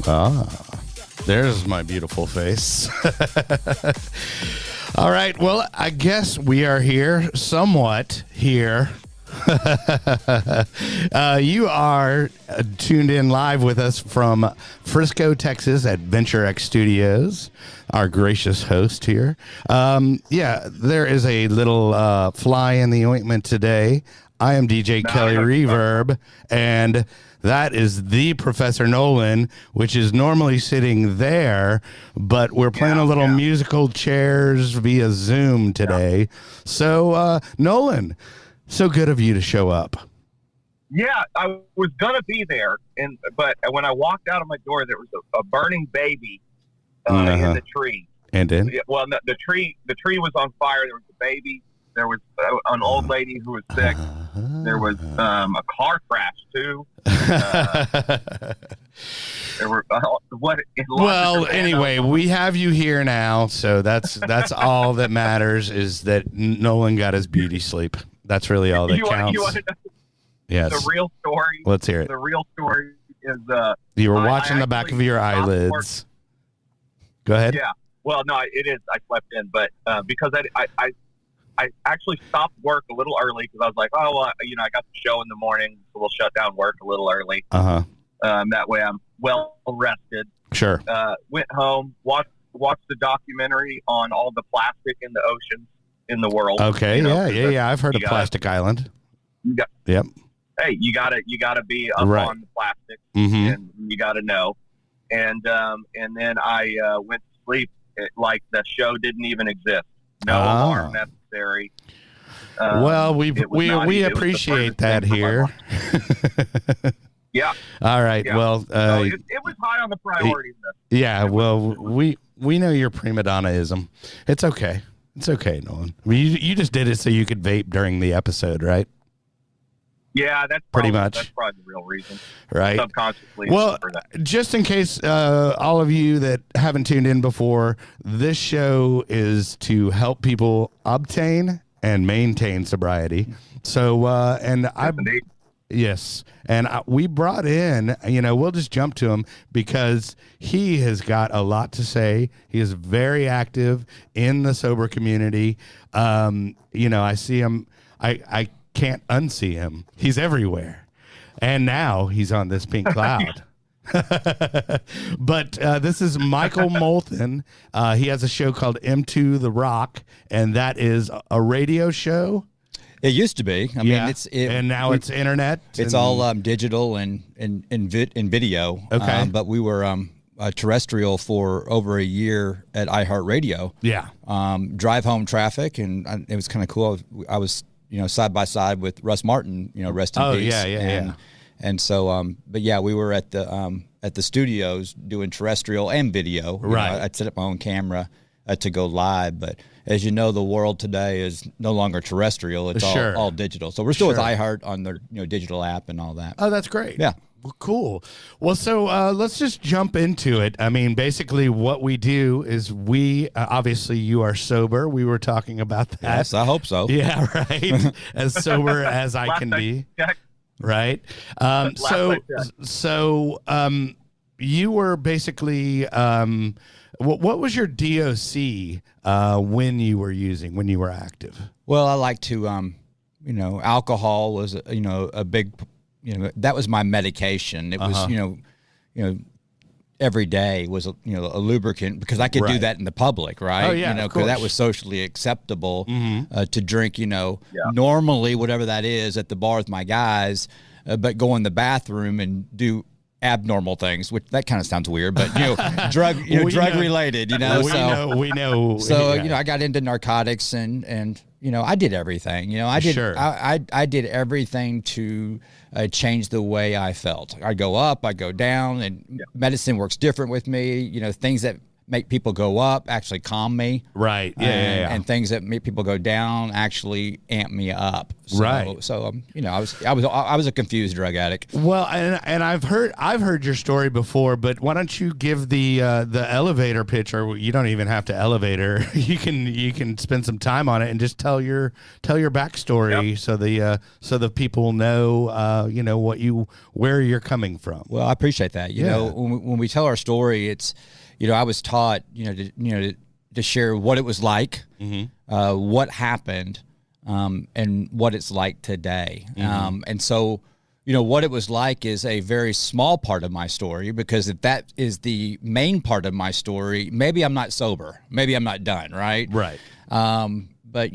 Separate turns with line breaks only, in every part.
Ah, there's my beautiful face. All right. Well, I guess we are here, somewhat here. You are tuned in live with us from Frisco, Texas at Venture X Studios. Our gracious host here. There is a little fly in the ointment today. I am DJ Kelly Reverb, and that is the Professor Nolan, which is normally sitting there, but we're playing a little musical chairs via Zoom today. So, Nolan, so good of you to show up.
Yeah, I was going to be there, but when I walked out of my door, there was a burning baby in the tree.
And then?
Well, no, the tree was on fire. There was a baby. There was an old lady who was sick. There was a car crash too. There were
anyway, we have you here now, so that's all that matters. Is that Nolan got his beauty sleep? That's really all that counts.
You want to know
yes.
The real story?
Let's hear it.
The real story is
you were watching the back of your eyelids. Go ahead.
Yeah. Well, no, it is. I slept in, but because I actually stopped work a little early because I was like, I got the show in the morning, so we'll shut down work a little early. That way I'm well rested.
Sure.
Went home, watched the documentary on all the plastic in the oceans in the world.
Okay. Yeah. I've heard of Plastic Island. Yep.
Hey, you gotta be up on the plastic, and you gotta know. And then I went to sleep like the show didn't even exist. No alarm necessary.
Well, we appreciate that here.
Yeah.
All right. Yeah. Well,
it was high on the priority list.
Yeah. Well, we know your prima donnaism. It's okay. It's okay, Nolan. I mean, you just did it so you could vape during the episode, right?
Yeah, that's
pretty much.
That's probably the real reason,
right?
Subconsciously.
Well,
for that.
Just in case all of you that haven't tuned in before, this show is to help people obtain and maintain sobriety. So, we brought in, we'll just jump to him because he has got a lot to say. He is very active in the sober community. I see him. I can't unsee him. He's everywhere. And now he's on this pink cloud. But this is Michael Moulton. He has a show called M2 The Rock, and that is a radio show.
It used to be. I mean,
and now it's internet.
It's all digital and video.
Okay.
But we were terrestrial for over a year at iHeartRadio.
Yeah.
Drive home traffic, and it was kind of cool. I was side by side with Russ Martin, rest in peace.
Yeah.
And so, but yeah, we were at the studios doing terrestrial and video.
Right.
I'd set up my own camera to go live, but as you know, the world today is no longer terrestrial; it's all digital. So we're still with iHeart on their digital app and all that.
Oh, that's great.
Yeah.
Well, cool. Well, so let's just jump into it. I mean, basically what we do is obviously you are sober. We were talking about that.
Yes, I hope so.
Yeah, right. As sober as I can be. Right. So you were basically, what was your DOC when you were active?
Well, I like to, alcohol was, a big, that was my medication. It was, every day was a lubricant because I could do that in the public, right?
Oh yeah,
because that was socially acceptable to drink. Normally whatever that is at the bar with my guys, but go in the bathroom and do abnormal things, which that kind of sounds weird, but drug related.
We know.
So I got into narcotics and I did everything. I did everything to change the way I felt. I go up, I go down, and medicine works different with me. Things that make people go up actually calm me.
Right.
And things that make people go down actually amp me up. So,
right.
So I was a confused drug addict.
Well, and I've heard your story before, but why don't you give the elevator pitch, or you don't even have to elevator. You can spend some time on it and just tell your backstory, so the people know where you're coming from.
Well, I appreciate that. You know, when we tell our story, it's, I was taught, to share what it was like, what happened, and what it's like today. And so, what it was like is a very small part of my story, because if that is the main part of my story, maybe I'm not sober, maybe I'm not done. Right.
Right.
But,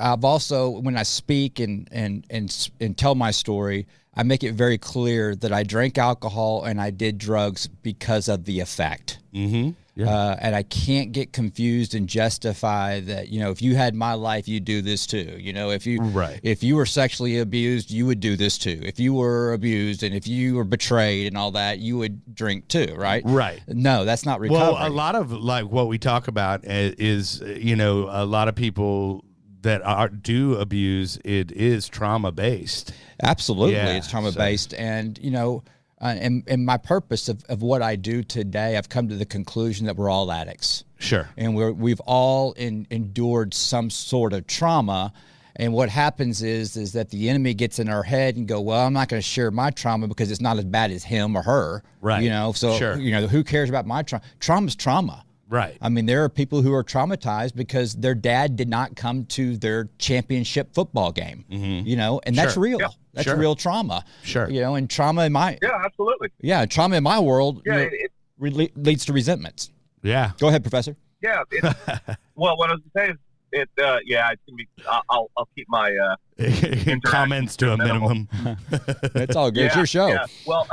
I've also, when I speak and tell my story, I make it very clear that I drank alcohol and I did drugs because of the effect. And I can't get confused and justify that, if you had my life, you'd do this too. If you were sexually abused, you would do this too. If you were abused and if you were betrayed and all that, you would drink too, right?
Right.
No, that's not recovery.
Well, a lot of like what we talk about is, a lot of people that do abuse, it is trauma based.
Absolutely. It's trauma based. And, and my purpose of what I do today, I've come to the conclusion that we're all addicts.
Sure.
And we've all endured some sort of trauma. And what happens is that the enemy gets in our head and go, well, I'm not going to share my trauma because it's not as bad as him or her.
Right.
So,
sure.
Who cares about my trauma? Trauma's trauma.
Right.
I mean, there are people who are traumatized because their dad did not come to their championship football game, and that's real. Yeah. That's real trauma.
Sure.
And trauma in my...
Yeah, absolutely.
Yeah, trauma in my world leads to resentments.
Yeah.
Go ahead, Professor.
Yeah. Well, what I was going to say is, it's going to be, I'll keep my
comments to a minimum.
It's all good. It's your show.
Yeah. Well,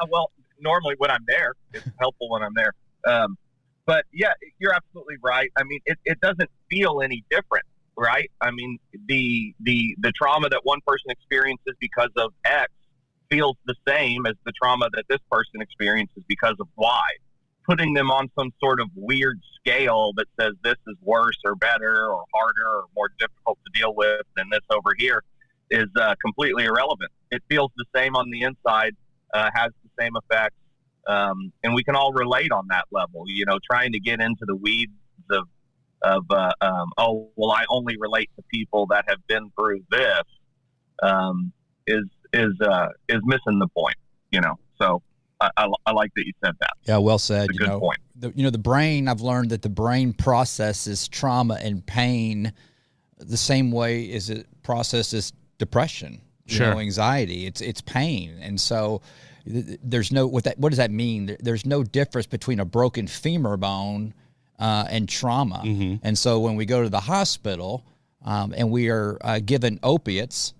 well, normally when I'm there, it's helpful when I'm there. But yeah, you're absolutely right. I mean, it doesn't feel any different, right? I mean, the trauma that one person experiences because of X feels the same as the trauma that this person experiences because of Y. Putting them on some sort of weird scale that says this is worse or better or harder or more difficult to deal with than this over here is completely irrelevant. It feels the same on the inside. Has the same effects, and we can all relate on that level. Trying to get into the weeds of I only relate to people that have been through this is missing the point. So I like that you said that.
Yeah, well said.
It's a good point.
The brain. I've learned that the brain processes trauma and pain the same way as it processes depression. Anxiety. It's pain, and so there's no what does that mean? There's no difference between a broken femur bone and trauma. And so when we go to the hospital and we are given opiates,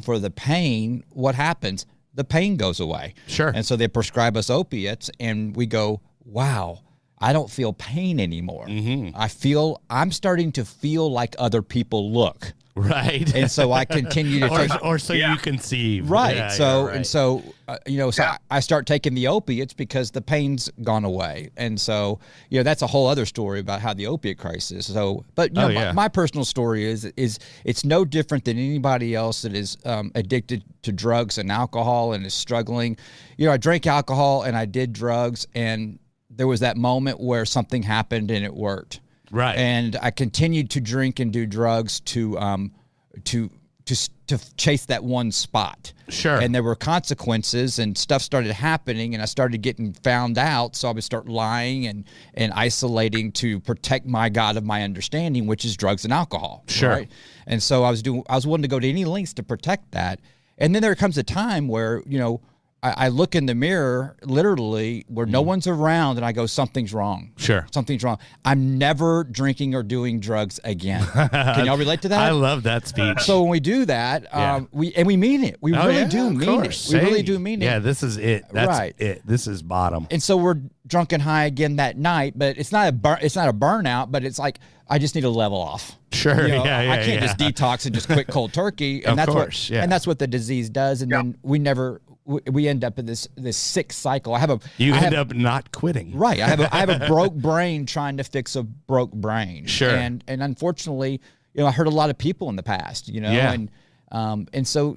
for the pain, what happens? The pain goes away.
Sure.
And so they prescribe us opiates, and we go, wow, I don't feel pain anymore. I'm starting to feel like other people look.
Right.
And so I continue to take...
Or so you conceive.
Right.
Yeah,
And so, I start taking the opiates because the pain's gone away. And so, that's a whole other story about how the opiate crisis. So, but, my personal story is it's no different than anybody else that is addicted to drugs and alcohol and is struggling. I drank alcohol and I did drugs, and there was that moment where something happened and it worked.
Right.
And I continued to drink and do drugs to chase that one spot.
Sure.
And there were consequences, and stuff started happening, and I started getting found out. So I would start lying and isolating to protect my God of my understanding, which is drugs and alcohol.
Sure.
Right? And so I was willing to go to any lengths to protect that. And then there comes a time where, I look in the mirror, literally, where no one's around, and I go, something's wrong.
Sure.
Something's wrong. I'm never drinking or doing drugs again. Can y'all relate to that?
I love that speech.
So when we do that, we mean it. We really do mean it. We really do mean it.
Yeah, this is it. That's it. This is bottom.
And so we're drunk and high again that night, but it's not a burnout, but it's like, I just need to level off.
Sure.
I can't just detox and just quit cold turkey. And
of course.
And that's what the disease does. And then we never we end up in this sick cycle.
You end up not quitting.
Right. I have a broke brain trying to fix a broke brain.
Sure.
And unfortunately, I hurt a lot of people in the past,
Yeah.
and so,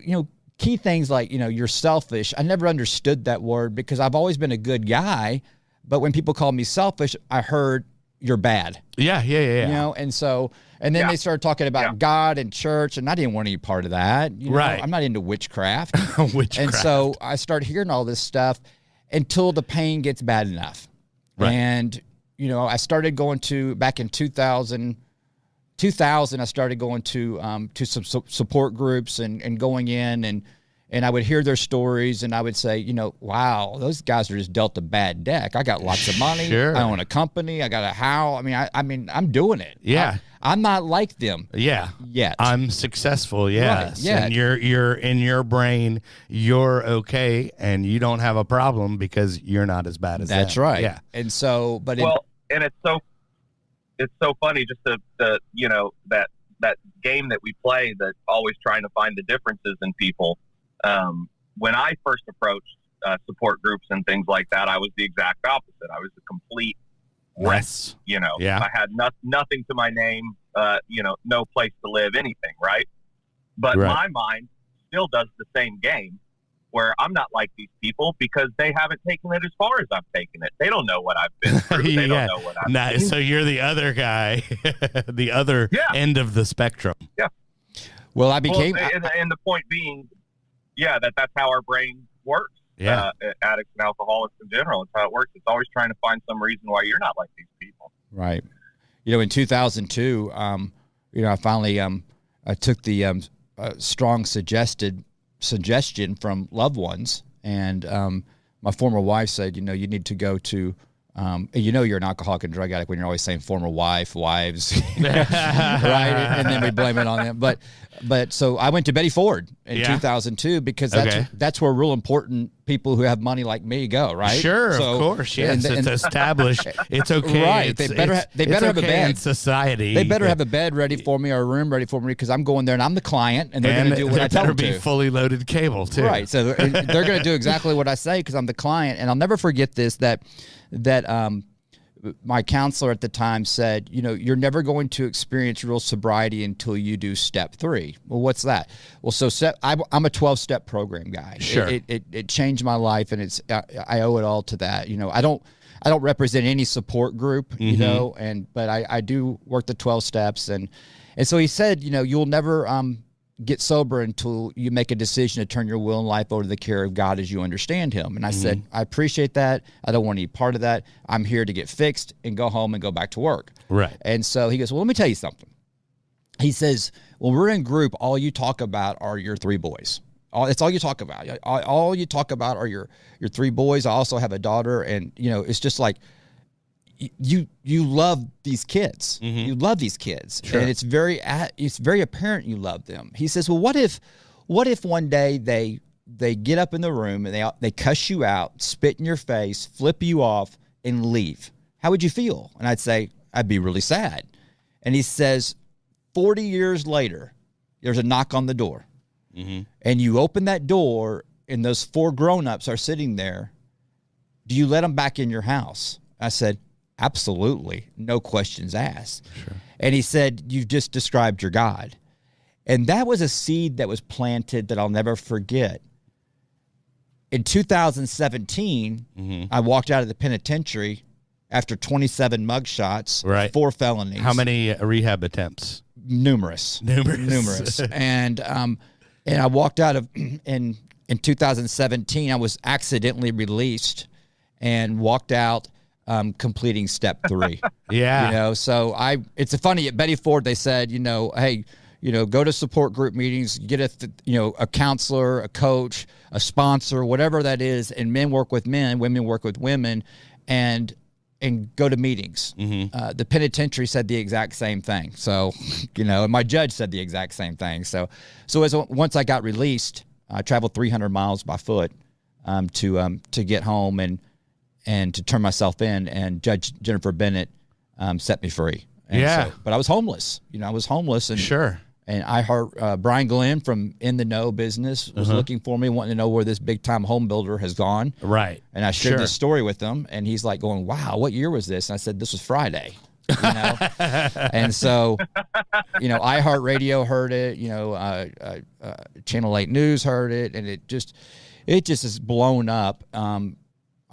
key things like, you're selfish. I never understood that word because I've always been a good guy, but when people call me selfish, I heard you're bad.
Yeah.
And then they started talking about God and church, and I didn't want any part of that.
Right.
I'm not into witchcraft.
Witchcraft.
And so I started hearing all this stuff until the pain gets bad enough.
Right.
And, I started going to, back in 2000, I started going to some support groups and going in and I would hear their stories and I would say, wow, those guys are just dealt a bad deck. I got lots of money.
Sure.
I own a company. I got a house. I mean, I'm doing it.
Yeah.
I'm not like them.
Yeah.
Yet.
I'm successful. Yes.
Right, yeah.
And you're in your brain, you're okay. And you don't have a problem because you're not as bad as
That's
them.
right.
Yeah.
And so,
and it's so funny just the that game that we play, that always trying to find the differences in people. When I first approached support groups and things like that, I was the exact opposite. I was a complete
Yes. Yeah.
I had nothing to my name, no place to live, anything. Right. But my mind still does the same game where I'm not like these people because they haven't taken it as far as I've taken it. They don't know what I've been through. They don't know what I've seen.
So you're the other guy, the other end of the spectrum.
Yeah.
Well, I became,
and the point being, that's how our brain works.
Yeah.
Addicts and alcoholics in general. It's how it works. It's always trying to find some reason why you're not like these people.
Right. In 2002, I finally I took the strong suggestion from loved ones, and my former wife said, you need to go to you're an alcoholic and drug addict when you're always saying former wives, right? And then we blame it on them. But so I went to Betty Ford in 2002 because that's where real important people who have money like me go, right?
Sure, of course, yes. It's established. It's okay.
Right. They better have a bed
in society.
They better have a bed ready for me or a room ready for me because I'm going there and I'm the client and they're going to do what I tell them to.
Better be fully loaded cable too.
Right. So they're going to do exactly what I say because I'm the client. And I'll never forget this, that my counselor at the time said, you're never going to experience real sobriety until you do step 3. Well, what's that? Well, so I'm a 12-step program guy.
Sure.
It changed my life, and I owe it all to that. I don't represent any support group, but I do work the 12 steps, and so he said, you'll never get sober until you make a decision to turn your will and life over to the care of God as you understand him. And I said, I appreciate that. I don't want any part of that. I'm here to get fixed and go home and go back to work.
Right.
And so he goes, well, let me tell you something. He says, when we're in group, all you talk about are your 3 boys. That's all you talk about. All you talk about are your 3 boys. I also have a daughter. And, it's just like, you love these kids. You love these kids.
Sure.
And it's very apparent you love them. He says, well, what if one day they get up in the room and they cuss you out, spit in your face, flip you off, and leave? How would you feel? And I'd say, I'd be really sad. And he says, 40 years later, there's a knock on the door. And you open that door and those 4 grown-ups are sitting there. Do you let them back in your house? I said, absolutely. No questions asked.
Sure.
And he said, you've just described your God. And that was a seed that was planted that I'll never forget. In 2017, I walked out of the penitentiary after 27 mugshots,
right.
4 felonies.
How many rehab attempts?
Numerous. And I walked out of, in 2017, I was accidentally released and walked out completing step 3.
Yeah.
So it's funny at Betty Ford, they said, hey, go to support group meetings, get a counselor, a coach, a sponsor, whatever that is. And men work with men, women work with women, and go to meetings. The penitentiary said the exact same thing. So, and my judge said the exact same thing. So once I got released, I traveled 300 miles by foot to get home and to turn myself in, and Judge Jennifer Bennett set me free. And but I was homeless. I was homeless, and
sure.
And I heard Brian Glenn from In the Know Business was looking for me, wanting to know where this big time home builder has gone.
Right.
And I shared this story with him, and he's like going, "Wow, what year was this?" And I said, "This was Friday." You know, and so, you know, iHeartRadio heard it. You know, Channel 8 News heard it, and it just is blown up.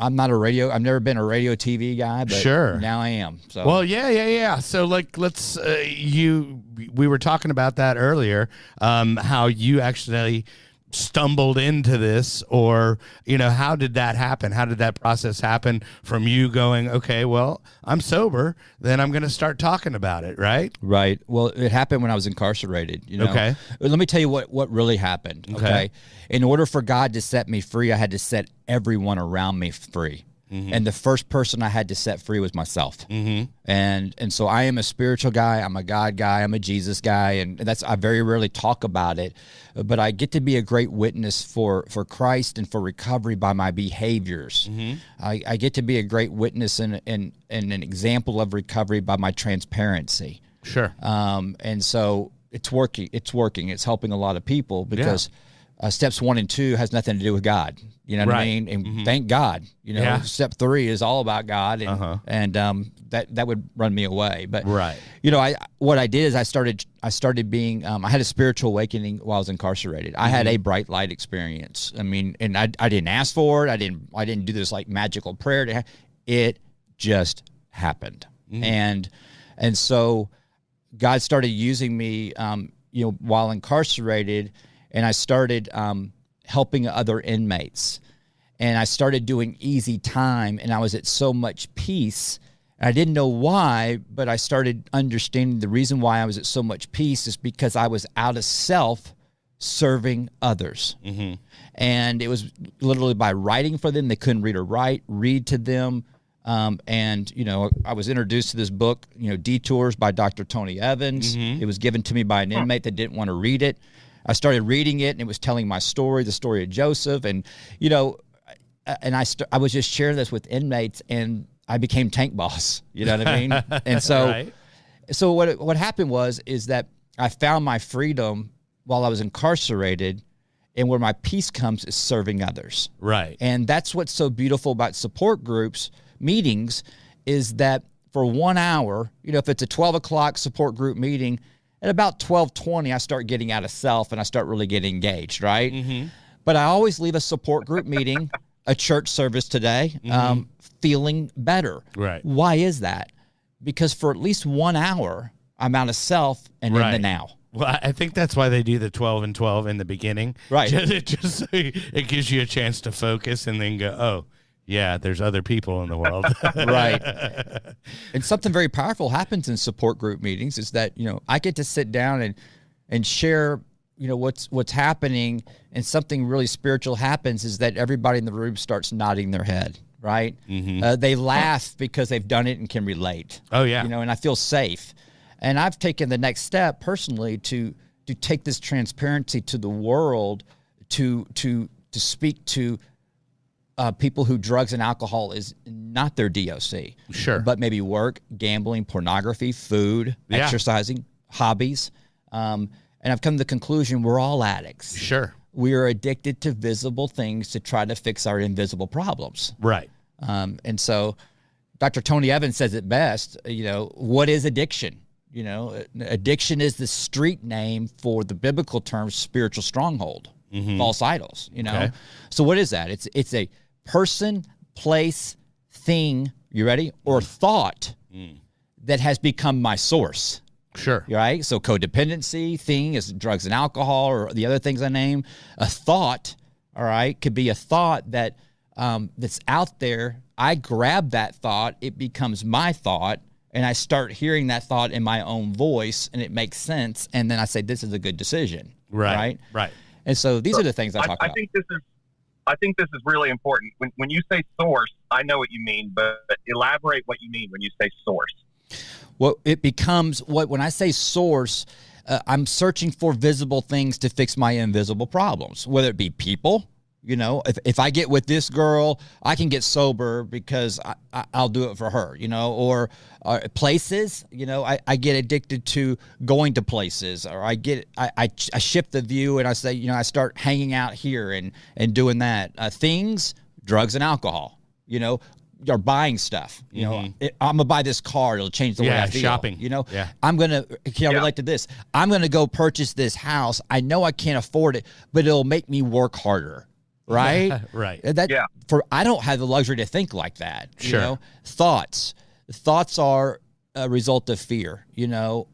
I'm not I've never been a radio TV guy, but now I am. So
well, yeah. So like, we were talking about that earlier, how you actually stumbled into this, or, you know, how did that happen? How did that process happen from you going, okay, well, I'm sober, then I'm going to start talking about it, right?
Right. Well, it happened when I was incarcerated, you know.
Okay.
Let me tell you what really happened, okay? In order for God to set me free, I had to set everyone around me free. And the first person I had to set free was myself. And so I am a spiritual guy. I'm a God guy. I'm a Jesus guy. And I very rarely talk about it, but I get to be a great witness for Christ and for recovery by my behaviors. I get to be a great witness and an example of recovery by my transparency.
Sure.
And so it's working. It's helping a lot of people because steps 1 and 2 has nothing to do with God. You know what I mean? And thank God, you know, step 3 is all about God, and that would run me away. But you know, what I did is I started being I had a spiritual awakening while I was incarcerated. I had a bright light experience. I mean, and I didn't ask for it. I didn't do this like magical prayer. It just happened, and so God started using me, you know, while incarcerated, and I started helping other inmates, and I started doing easy time, and I was at so much peace. I didn't know why, but I started understanding the reason why I was at so much peace is because I was out of self serving others. And it was literally by writing for them. They couldn't read or write, read to them. And, you know, I was introduced to this book, you know, Detours by Dr. Tony Evans. It was given to me by an inmate that didn't want to read it. I started reading it, and it was telling my story, the story of Joseph. And, you know, and I was just sharing this with inmates, and I became tank boss. You know what I mean? And so, so what happened is that I found my freedom while I was incarcerated, and where my peace comes is serving others. Right. And that's what's so beautiful about support groups meetings is that for 1 hour, you know, if it's a 12 o'clock support group meeting, at about 12:20, I start getting out of self and I start really getting engaged, right? But I always leave a support group meeting, a church service today, feeling better. Right. Why is that? Because for at least 1 hour, I'm out of self and in the now.
Well, I think that's why they do the 12 and 12 in the beginning.
Right.
Just so it gives you a chance to focus and then go, oh, yeah, there's other people in the world.
Right. And something very powerful happens in support group meetings is that, you know, I get to sit down and share, you know, what's happening, and something really spiritual happens is that everybody in the room starts nodding their head, right? They laugh because they've done it and can relate.
Oh, yeah.
You know, and I feel safe. And I've taken the next step personally to take this transparency to the world, to speak to people who drugs and alcohol is not their DOC.
Sure.
But maybe work, gambling, pornography, food, exercising, hobbies. And I've come to the conclusion we're all addicts.
Sure.
We are addicted to visible things to try to fix our invisible problems.
Right.
And so Dr. Tony Evans says it best, you know, what is addiction? You know, addiction is the street name for the biblical term spiritual stronghold, false idols, you know. Okay. So what is that? It's a person, place, thing, you ready? Or thought that has become my source.
Sure.
Right? So codependency, thing is drugs and alcohol or the other things I named. A thought, all right, could be a thought that that's out there. I grab that thought, it becomes my thought, and I start hearing that thought in my own voice, and it makes sense, and then I say, this is a good decision.
Right.
And so these are the things I talk about.
I think this is really important. When you say source, I know what you mean, but elaborate what you mean when you say source.
Well, it becomes when I say source, I'm searching for visible things to fix my invisible problems, whether it be people, You know, if I get with this girl, I can get sober because I'll do it for her, you know, or places, you know, I get addicted to going to places, or I shift the view and I say, you know, I start hanging out here and doing that. Things, drugs and alcohol, you know, or buying stuff, you know, I'm gonna buy this car. It'll change the way I feel.
Shopping.
You know, I'm gonna relate to this. I'm gonna go purchase this house. I know I can't afford it, but it'll make me work harder. Right.
Right.
I don't have the luxury to think like that. You
Sure.
know, thoughts are a result of fear. You know,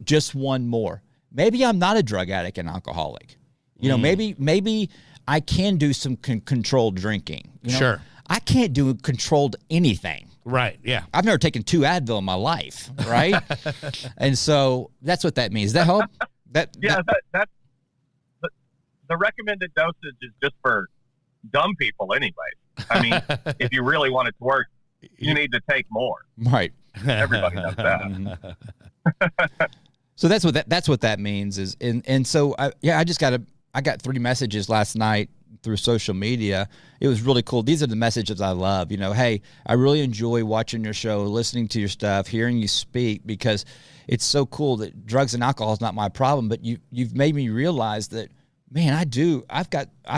just one more. Maybe I'm not a drug addict and alcoholic. You know, maybe I can do some controlled drinking. You know?
Sure.
I can't do controlled anything.
Right. Yeah.
I've never taken 2 Advil in my life. Right. And so that's what that means. Does that help?
That's the recommended dosage is just for dumb people anyway. I mean, if you really want it to work, you need to take more.
Right.
Everybody knows that.
So that's what that means is, and so I got 3 messages last night through social media. It was really cool. These are the messages I love. You know, hey, I really enjoy watching your show, listening to your stuff, hearing you speak, because it's so cool that drugs and alcohol is not my problem, but you've made me realize that, man, I've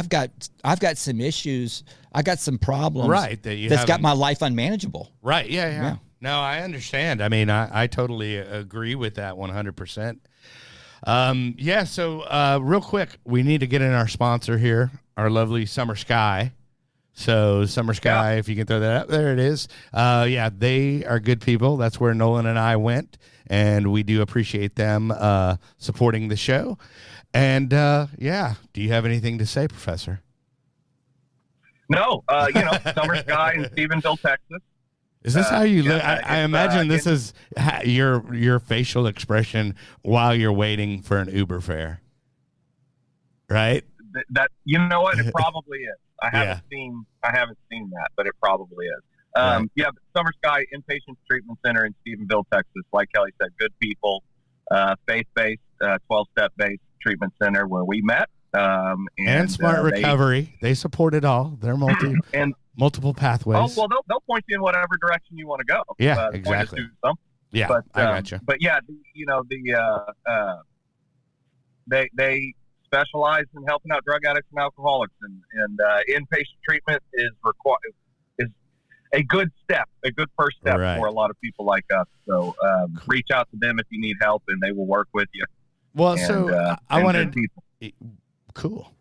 got some issues. I got some problems.
Right.
That's got my life unmanageable.
Right. Yeah. No, I understand. I mean, I totally agree with that 100%. So real quick, we need to get in our sponsor here, our lovely Summer Sky. So Summer Sky, if you can throw that up, there it is. They are good people. That's where Nolan and I went, and we do appreciate them supporting the show. And do you have anything to say, Professor?
No, Summer Sky in Stephenville, Texas.
Is this how you look? I imagine this is your facial expression while you're waiting for an Uber fare, right?
That you know what? It probably is. I haven't seen that, but it probably is. But Summer Sky Inpatient Treatment Center in Stephenville, Texas. Like Kelly said, good people, faith-based, 12-step based treatment center where we met.
And Smart Recovery. They support it all. They're multiple pathways.
Oh, well, they'll point you in whatever direction you want to go.
Yeah, exactly.
Do something.
Yeah,
but,
I gotcha.
But yeah, they specialize in helping out drug addicts and alcoholics, and inpatient treatment is a good step, a good first step for a lot of people like us. So reach out to them if you need help, and they will work with you.
Well, I wanted cool.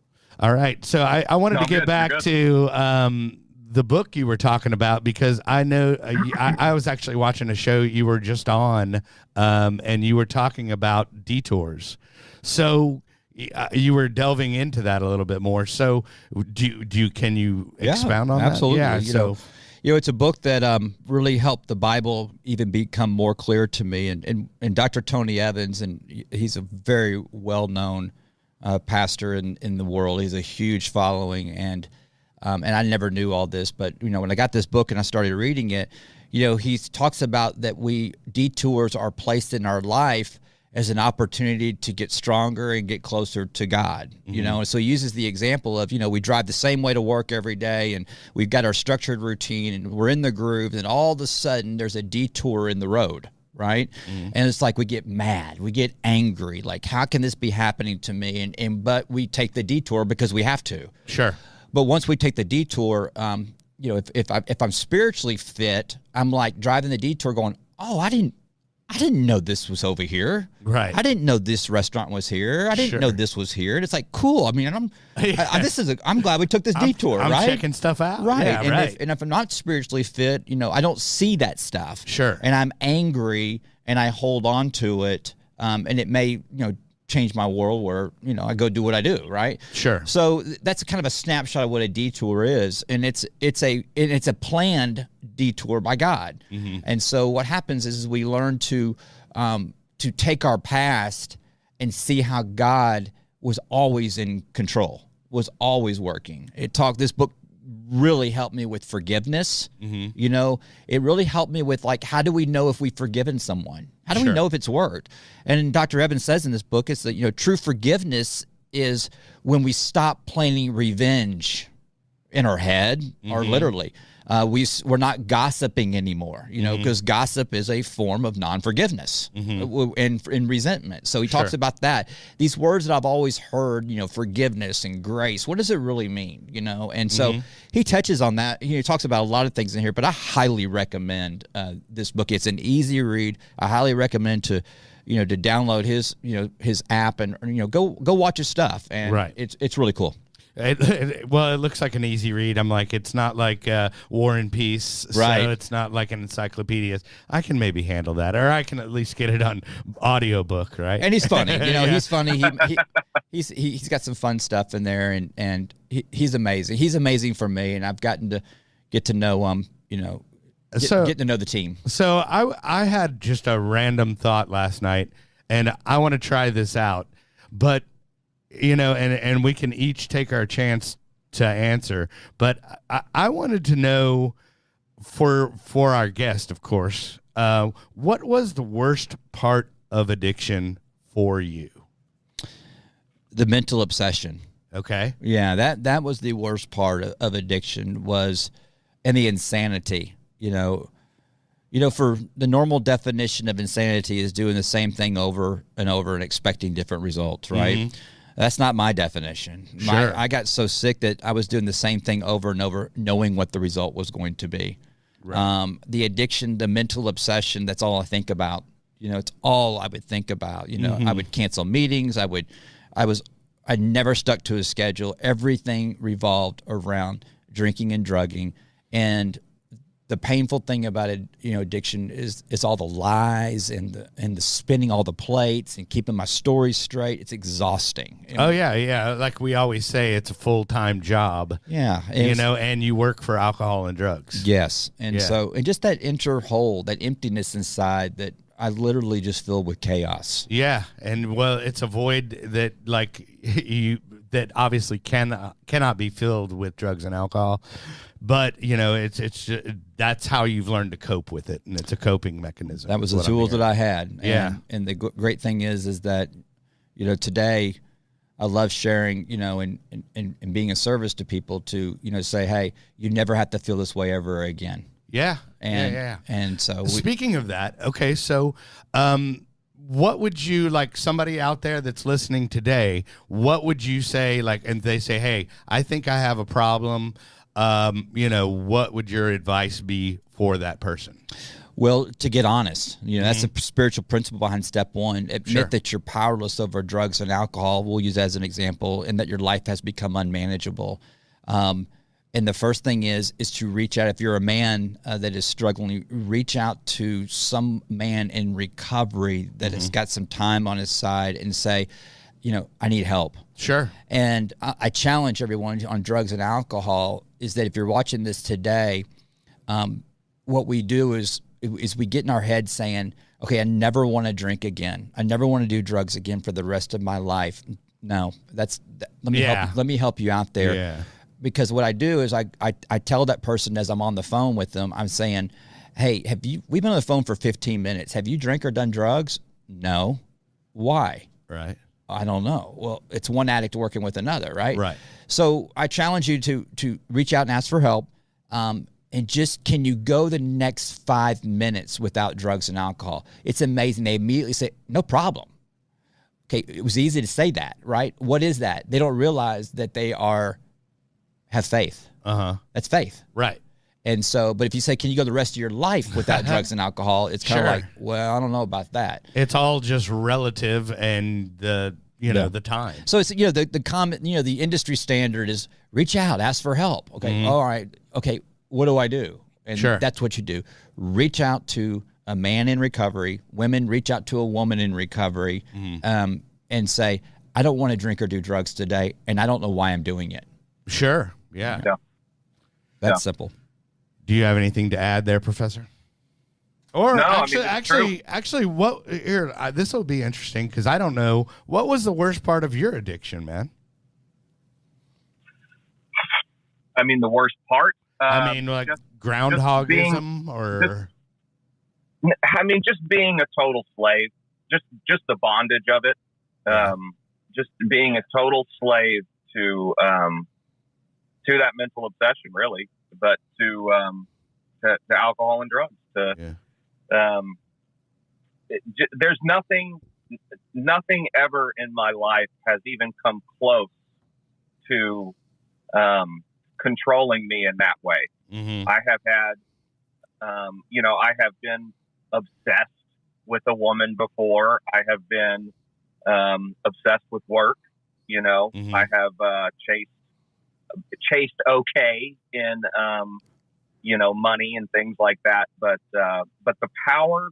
All right, so I wanted to get back to the book you were talking about, because I know I was actually watching a show you were just on, and you were talking about detours. So you were delving into that a little bit more. So can you expound on that?
Absolutely.
Yeah,
you know, it's a book that really helped the Bible even become more clear to me. And Dr. Tony Evans, and he's a very well-known pastor in the world. He's a huge following, and I never knew all this, but you know, when I got this book and I started reading it, you know, he talks about that detours are placed in our life as an opportunity to get stronger and get closer to God, you know? And so he uses the example of, you know, we drive the same way to work every day, and we've got our structured routine, and we're in the groove, and all of a sudden there's a detour in the road, right? And it's like we get mad, we get angry, like, how can this be happening to me? But we take the detour because we have to.
Sure.
But once we take the detour, you know, if I'm spiritually fit, I'm like driving the detour going, oh, I didn't know this was over here.
Right.
I didn't know this restaurant was here. I didn't know this was here. And it's like, cool. I mean, I'm glad we took this detour,
I'm
right?
checking stuff out.
Right.
Yeah,
and if I'm not spiritually fit, you know, I don't see that stuff.
Sure.
And I'm angry and I hold on to it. And it may, you know, change my world where, you know, I go do what I do, right?
Sure.
So that's kind of a snapshot of what a detour is, and it's a planned detour by God. And so what happens is we learn to take our past and see how God was always in control, was always working. This book really helped me with forgiveness. You know, it really helped me with, like, how do we know if we've forgiven someone? How do we know if it's worked? And Dr. Evans says in this book, it's that, you know, true forgiveness is when we stop planning revenge in our head or literally. We're not gossiping anymore, because gossip is a form of non-forgiveness and resentment. So he talks about that. These words that I've always heard, forgiveness and grace. What does it really mean? And so he touches on that. He talks about a lot of things in here, but I highly recommend this book. It's an easy read. I highly recommend to download his app and go watch his stuff. And it's really cool.
It looks like an easy read. I'm like, it's not like War and Peace,
right?
So it's not like an encyclopedia. I can maybe handle that, or I can at least get it on audiobook, right?
And he's funny, he's funny. He's got some fun stuff in there, and he's amazing. He's amazing for me, and I've gotten to get to know getting to know the team. So
I had just a random thought last night, and I want to try this out, but. And we can each take our chance to answer. But I wanted to know, for our guest, of course, what was the worst part of addiction for you?
The mental obsession.
Okay.
Yeah, that was the worst part of addiction and the insanity. For the normal definition of insanity is doing the same thing over and over and expecting different results, right? Mm-hmm. That's not my definition.
Sure.
I got so sick that I was doing the same thing over and over, knowing what the result was going to be. Right. The addiction, the mental obsession, that's all I think about. It's all I would think about. I would cancel meetings. I never stuck to a schedule. Everything revolved around drinking and drugging. And the painful thing about it, addiction is all the lies and the spinning all the plates and keeping my stories straight. It's exhausting.
Oh yeah. Like we always say, it's a full-time job.
Yeah,
and you work for alcohol and drugs.
Yes, and just that inner hole, that emptiness inside that I literally just filled with chaos.
Yeah, and it's a void that that obviously cannot be filled with drugs and alcohol. But it's that's how you've learned to cope with it, and it's a coping mechanism.
That was the tools that I had.
Yeah,
and the great thing is that today I love sharing, and being a service to people to say, hey, you never have to feel this way ever again.
Yeah,
And so
speaking of that, okay, so what would you, like, somebody out there that's listening today, what would you say, and they say, hey, I think I have a problem. What would your advice be for that person?
Well, to get honest, that's a spiritual principle behind step one. Admit that you're powerless over drugs and alcohol. We'll use that as an example, and that your life has become unmanageable. And the first thing is to reach out. If you're a man that is struggling, reach out to some man in recovery that has got some time on his side and say, I need help.
Sure.
And I challenge everyone on drugs and alcohol is that if you're watching this today, what we do is we get in our head saying, okay, I never want to drink again. I never want to do drugs again for the rest of my life. No, let me help you out there.
Yeah.
Because what I do is I tell that person as I'm on the phone with them, I'm saying, hey, we've been on the phone for 15 minutes. Have you drank or done drugs? No. Why?
Right.
I don't know. Well, it's one addict working with another, right?
Right.
So I challenge you to reach out and ask for help. And just, can you go the next 5 minutes without drugs and alcohol? It's amazing. They immediately say, no problem. Okay, it was easy to say that, right? What is that? They don't realize that they have faith. That's faith.
Right.
And so, but if you say, can you go the rest of your life without drugs and alcohol? It's kind of like, well, I don't know about that.
It's all just relative and the time.
So it's, the common, the industry standard is reach out, ask for help. Okay. All right. Okay. What do I do? And that's what you do. Reach out to a man in recovery. Women, reach out to a woman in recovery, and say, I don't want to drink or do drugs today, and I don't know why I'm doing it.
Sure. Yeah.
That's simple.
Do you have anything to add there, Professor? Or
no,
actually, what here? This will be interesting because I don't know, what was the worst part of your addiction, man.
I mean, the worst part.
Like groundhogism,
just being a total slave. Just the bondage of it. just being a total slave to that mental obsession, really, but to alcohol and drugs. There's nothing ever in my life has even come close to controlling me in that way.
Mm-hmm.
I have had, I have been obsessed with a woman before. I have been obsessed with work.
Mm-hmm.
I have chased okay in money and things like that. But the power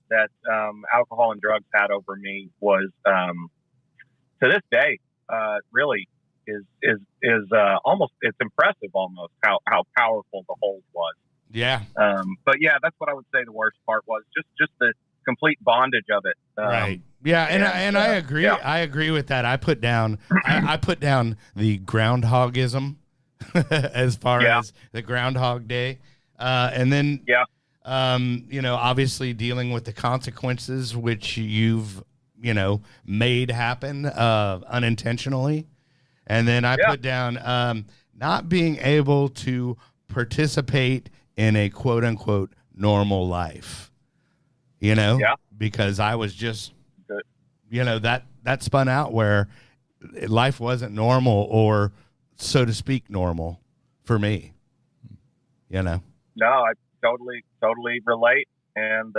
that alcohol and drugs had over me was to this day really is almost, it's impressive almost how powerful the hold was.
Yeah.
But yeah, that's what I would say the worst part was, just the complete bondage of it.
Right. Yeah, and I agree.
Yeah.
I agree with that. I put down I put down the groundhogism as far as the Groundhog Day, and then obviously dealing with the consequences which you've made happen unintentionally, and then I put down not being able to participate in a quote unquote normal life. Because I was just, that spun out where life wasn't normal, or so to speak, normal for me,
No, I totally relate and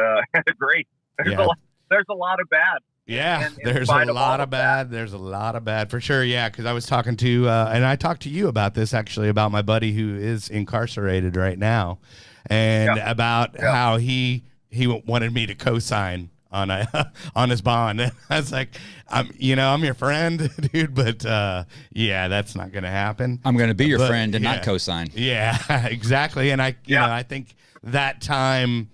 agree. There's a lot of bad.
Yeah, there's a lot of bad. There's a lot of bad for sure. Yeah, because I was talking to, and I talked to you about this actually, about my buddy who is incarcerated right now, and about how he wanted me to co-sign on his bond. And I was like, I'm your friend, dude, but that's not going to happen.
I'm going to be your friend and not co-sign.
Yeah, exactly. And I think that time,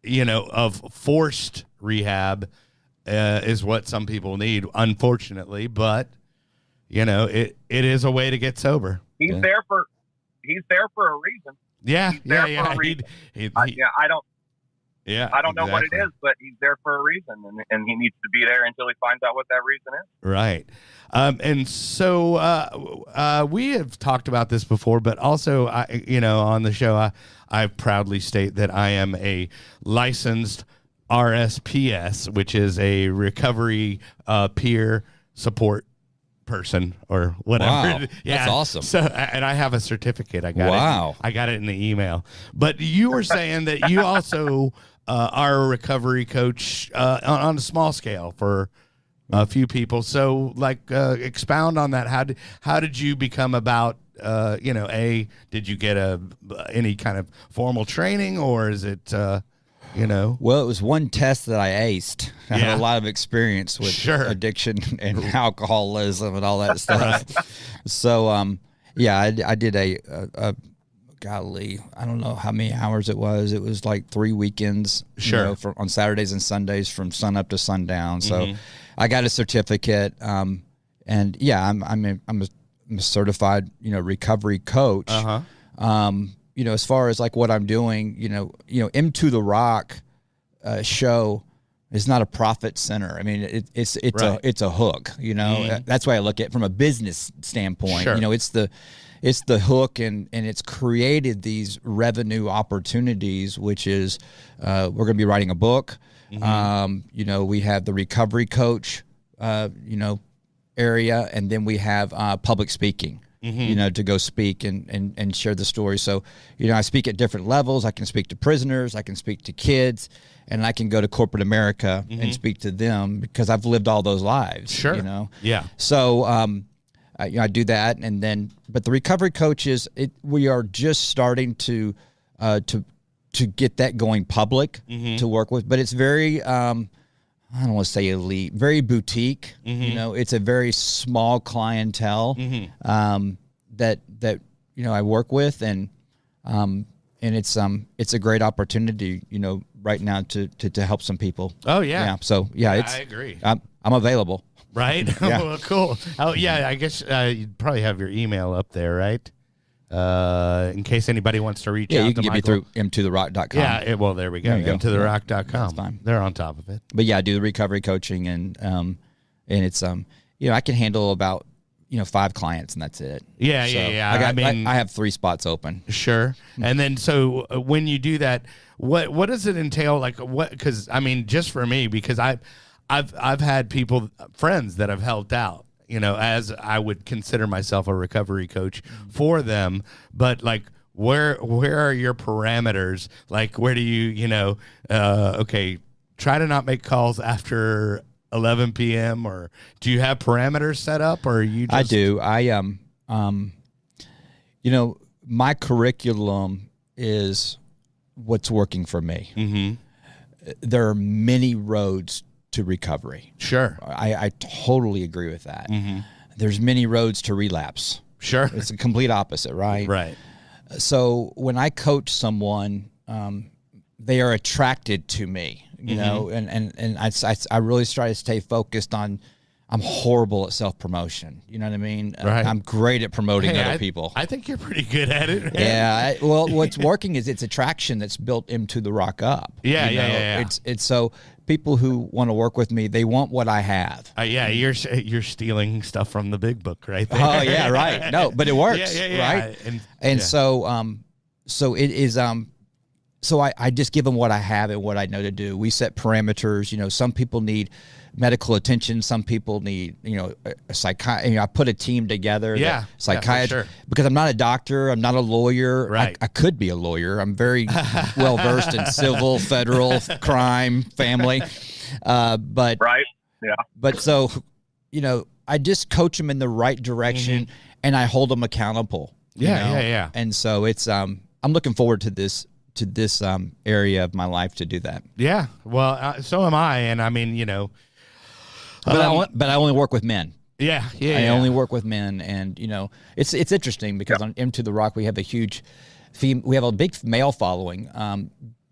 of forced rehab is what some people need, unfortunately, but it is a way to get sober.
He's there for a reason.
Yeah.
He's there for a reason. I don't know what it is, but he's there for a reason, and he needs to be there until he finds out what that reason is.
Right. And so we have talked about this before, but also, on the show, I proudly state that I am a licensed RSPS, which is a recovery peer support person or whatever.
Wow,
yeah,
that's awesome.
So, and I have a certificate. I got
it.
I got it in the email. But you were saying that you also are a recovery coach on a small scale for a few people. So, expound on that. How did you become about? Did you get any kind of formal training, or is it?
Well, it was one test that I aced. I had a lot of experience with addiction and alcoholism and all that stuff. Right. So, I did a golly, I don't know how many hours it was. It was like 3 weekends, on Saturdays and Sundays from sun up to sundown. So I got a certificate. I'm a certified, recovery coach. As far as like what I'm doing, Into the Rock show is not a profit center. I mean, it's a hook. That's why I look at it from a business standpoint.
Sure.
It's the hook, and it's created these revenue opportunities, which is we're going to be writing a book. We have the recovery coach, area, and then we have public speaking. To go speak and share the story. So, I speak at different levels. I can speak to prisoners, I can speak to kids, and I can go to corporate America and speak to them because I've lived all those lives.
Sure. Yeah.
So, I do that, and then, but the recovery coaches, we are just starting to get that going public to work with, but it's very, I don't want to say elite, very boutique. It's a very small clientele that I work with, and it's a great opportunity, right now to help some people.
Oh yeah.
Yeah. So I
agree.
I'm available.
Right.
Yeah.
Well, cool. Oh yeah. I guess you'd probably have your email up there, right? In case anybody wants to reach out.
Yeah, you can
to
get
Michael.
me through mtotherock.com.
Yeah, well, there we go. mtotherock.com.
That's fine.
They're on top of it.
But yeah, I do the recovery coaching, and it's I can handle about 5 clients and that's it.
Yeah,
So
yeah.
I have 3 spots open.
Sure. And then so when you do that, what does it entail? Like what? Because I mean, just for me, because I've had friends that have helped out, as I would consider myself a recovery coach for them, but like. Where are your parameters? Like, where do you, okay, try to not make calls after 11 p.m. or do you have parameters set up or you just...
I do. My curriculum is what's working for me. Mm-hmm. There are many roads to recovery.
Sure.
I totally agree with that. Mm-hmm. There's many roads to relapse.
Sure.
It's a complete opposite, right?
Right.
So when I coach someone, they are attracted to me, and I really try to stay focused on. I'm horrible at self-promotion. You know what I mean?
Right.
I'm great at promoting other people.
I think you're pretty good at it.
Yeah. Well, what's working is it's attraction that's built into the Rock Up.
Yeah.
It's so people who want to work with me, they want what I have.
You're stealing stuff from the big book right there.
Oh yeah, right. No, but it works, right? And so it is. So I just give them what I have and what I know to do. We set parameters. Some people need medical attention. Some people need, a psychiatrist. I put a team together.
Yeah.
Psychiatrist.
Sure.
Because I'm not a doctor. I'm not a lawyer.
Right.
I could be a lawyer. I'm very well versed in civil, federal, crime, family. But
right. Yeah.
But so, I just coach them in the right direction, and I hold them accountable.
Yeah.
And so it's I'm looking forward to this area of my life to do that.
Yeah. Well, so am I. And I mean,
but I only work with men.
Yeah.
I only work with men, and it's interesting because on Into the Rock we have a big male following,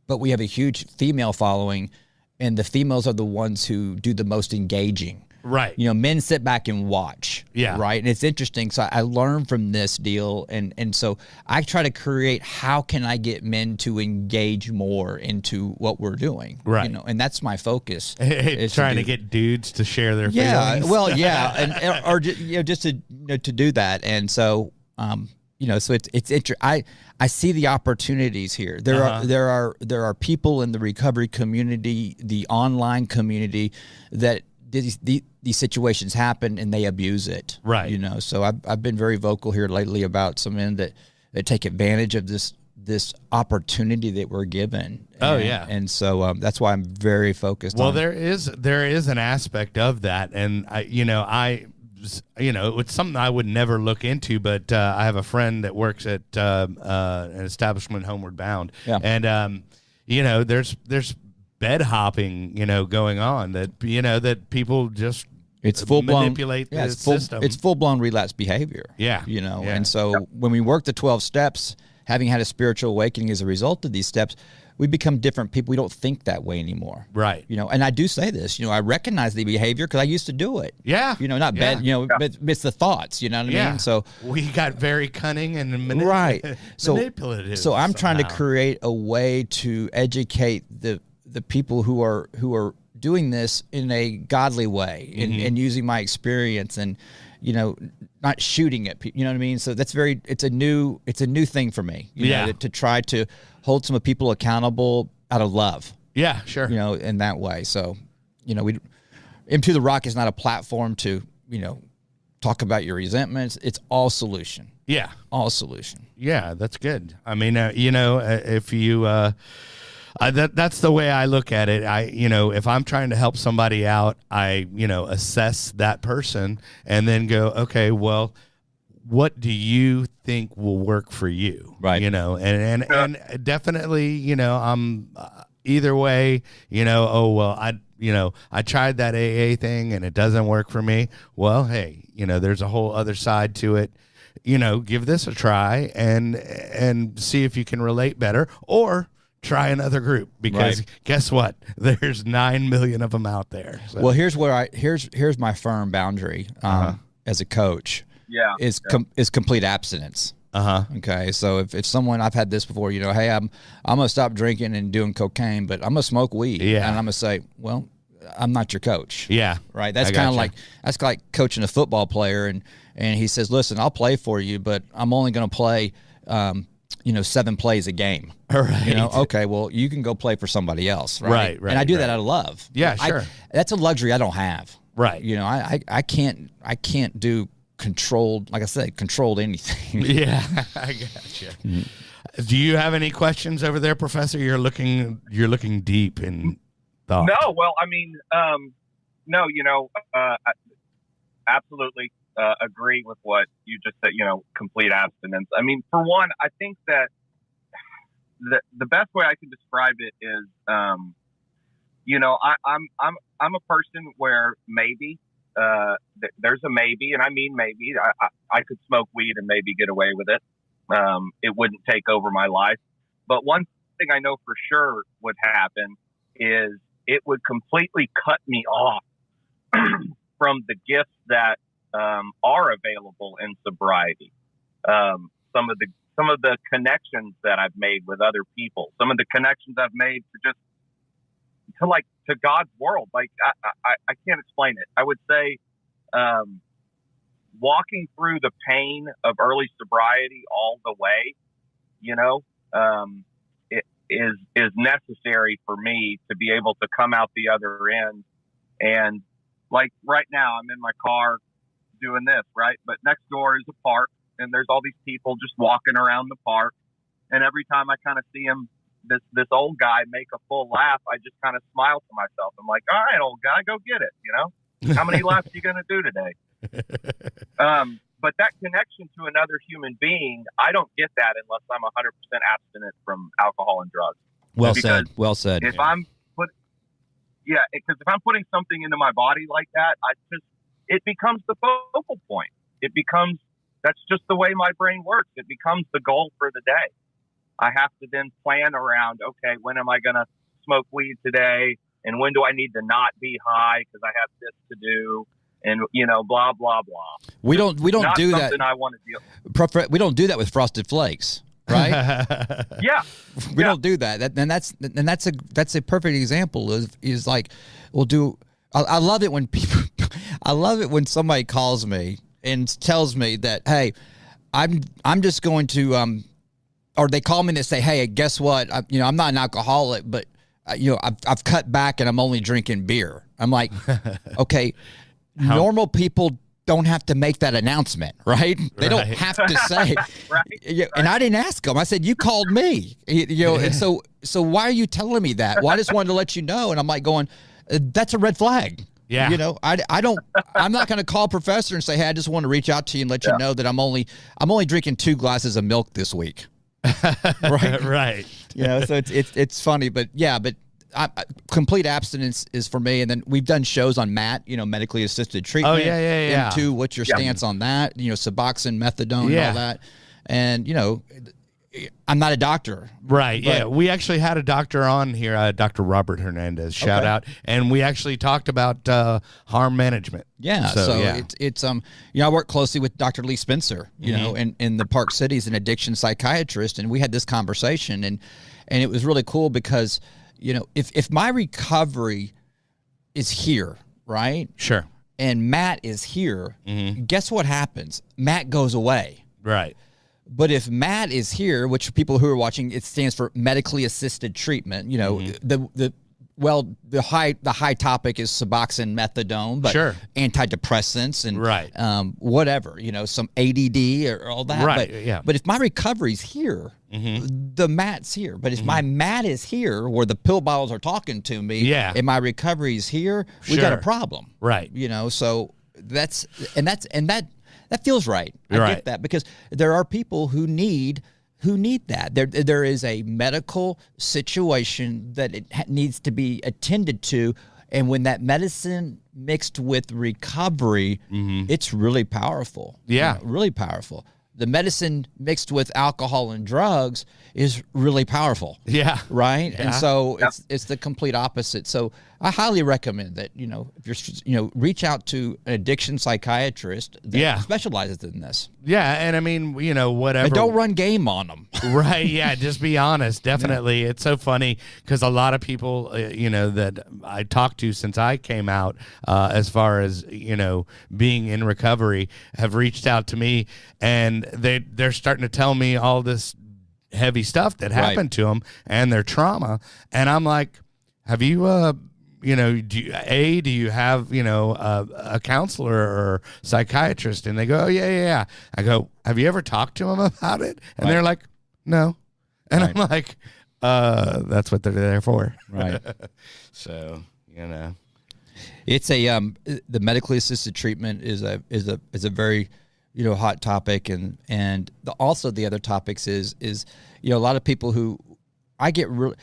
but we have a huge female following, and the females are the ones who do the most engaging.
Right.
Men sit back and watch.
Yeah.
Right. And it's interesting. So I learned from this deal. And so I try to create, how can I get men to engage more into what we're doing?
Right.
And that's my focus.
It's trying to get dudes to share their feelings.
Well, yeah. And, or, just to do that. And so, so it's interesting. I see the opportunities here. There are people in the recovery community, the online community, that these situations happen and they abuse it.
Right.
So I've been very vocal here lately about some men that take advantage of this opportunity that we're given. And so that's why I'm very focused on.
Well, there is an aspect of that, and it's something I would never look into, but I have a friend that works at an establishment, Homeward Bound, and there's bed hopping, going on that people just manipulate the system.
It's full blown relapse behavior.
Yeah.
And so when we work the 12 steps, having had a spiritual awakening as a result of these steps, we become different people. We don't think that way anymore.
Right.
And I do say this, I recognize the behavior because I used to do it.
Yeah.
Not bad, but it's the thoughts, you know what I mean? So
we got very cunning and manipulative.
So I'm trying to create a way to educate the people who are doing this in a godly way, and using my experience, and not shooting at people. You know what I mean? So it's a new thing for me. To try to hold some people accountable out of love.
Yeah, sure.
In that way. So, we Into the Rock is not a platform to talk about your resentments. It's all solution.
Yeah,
all solution.
Yeah, that's good. I mean, if you. That's the way I look at it. If I'm trying to help somebody out, I assess that person and then go, okay, well, what do you think will work for you?
Right.
And definitely, I'm either way, I tried that AA thing and it doesn't work for me. Well, hey, there's a whole other side to it. Give this a try and see if you can relate better, or try another group, because guess what? There's 9 million of them out there. So.
Well, here's my firm boundary as a coach.
Yeah,
is complete abstinence. Okay, so if someone, I've had this before, hey, I'm gonna stop drinking and doing cocaine, but I'm gonna smoke weed, and I'm gonna say, well, I'm not your coach.
Yeah.
Right. That's kind of like coaching a football player, and he says, listen, I'll play for you, but I'm only going to play 7 plays a game.
Right.
Okay, well, you can go play for somebody else. Right. And I do that out of love.
Yeah, sure.
That's a luxury I don't have.
Right.
I can't do controlled anything.
Yeah, I gotcha. Do you have any questions over there, Professor? You're looking deep in thought.
No, well, I mean, no, I absolutely agree with what you just said. Complete abstinence. I mean, for one, I think that the best way I can describe it is, I'm a person where maybe there's a maybe, and I mean maybe I could smoke weed and maybe get away with it. It wouldn't take over my life. But one thing I know for sure would happen is it would completely cut me off from the gifts that are available in sobriety. Some of the connections that I've made with other people, some of the connections I've made to God's world. Like I can't explain it. I would say, walking through the pain of early sobriety all the way, it is necessary for me to be able to come out the other end. And like right now, I'm in my car doing this, right? But next door is a park, and there's all these people just walking around the park. And every time I kind of see them, this old guy make a full laugh, I just kind of smile to myself. I'm like, all right, old guy, go get it. How many laps you going to do today? But that connection to another human being, I don't get that unless I'm 100% abstinent from alcohol and drugs.
Well said.
If I'm putting something into my body like that, it becomes the focal point. That's just the way my brain works. It becomes the goal for the day. I have to then plan around, okay, when am I going to smoke weed today? And when do I need to not be high because I have this to do? And, blah, blah, blah.
We don't
not
do that.
Something I want to deal.
We don't do that with Frosted Flakes, right?
Yeah.
We don't do that. And that's a perfect example is like, I love it when I love it when somebody calls me and tells me that, hey, I'm just going to, or they call me and they say, hey, guess what? I'm not an alcoholic, but I've cut back and I'm only drinking beer. I'm like, okay, normal people don't have to make that announcement, right? They don't have to say, right. And I didn't ask them. I said, you called me, and so why are you telling me that? Well, I just wanted to let you know. And I'm like going, that's a red flag.
Yeah.
I'm not going to call Professor and say, hey, I just want to reach out to you and let you know that I'm only drinking 2 glasses of milk this week. Right.
Right.
So it's funny, but complete abstinence is for me. And then we've done shows on MAT, medically assisted treatment.
Oh yeah.
Into what's your stance on that? Suboxone, methadone, and all that. And I'm not a doctor.
Right. Yeah. We actually had a doctor on here, Dr. Robert Hernandez, shout out. And we actually talked about harm management.
Yeah. It's I work closely with Dr. Lee Spencer, in the Park Cities, an addiction psychiatrist. And we had this conversation and it was really cool because, if my recovery is here, right?
Sure.
And Matt is here, guess what happens? Matt goes away.
Right.
But if Matt is here, which people who are watching, it stands for medically assisted treatment. The high topic is Suboxone, methadone, but antidepressants and whatever, some ADD or all that.
Right.
But if my recovery's here, the Matt's here. But if my Matt is here, where the pill bottles are talking to me, and my recovery's here, we got a problem.
Right.
So that feels right. I get that because there are people who need that. There is a medical situation that it needs to be attended to, and when that medicine mixed with recovery, it's really powerful.
Yeah,
really powerful. The medicine mixed with alcohol and drugs is really powerful.
Yeah,
right.
Yeah.
And so it's the complete opposite. So I highly recommend that, if you're, reach out to an addiction psychiatrist that specializes in this.
Yeah. And I mean, whatever.
And don't run game on them.
Right. Yeah. Just be honest. Definitely. Yeah. It's so funny because a lot of people, that I talked to since I came out, as far as, being in recovery, have reached out to me, and they're starting to tell me all this heavy stuff that happened to them and their trauma. And I'm like, have you, do you have, a counselor or psychiatrist? And they go, oh, yeah. I go, have you ever talked to them about it? And they're like, no. And I'm like, that's what they're there for.
Right.
So,
it's the medically assisted treatment is a very, hot topic. And also the other topics is, a lot of people who, I get really,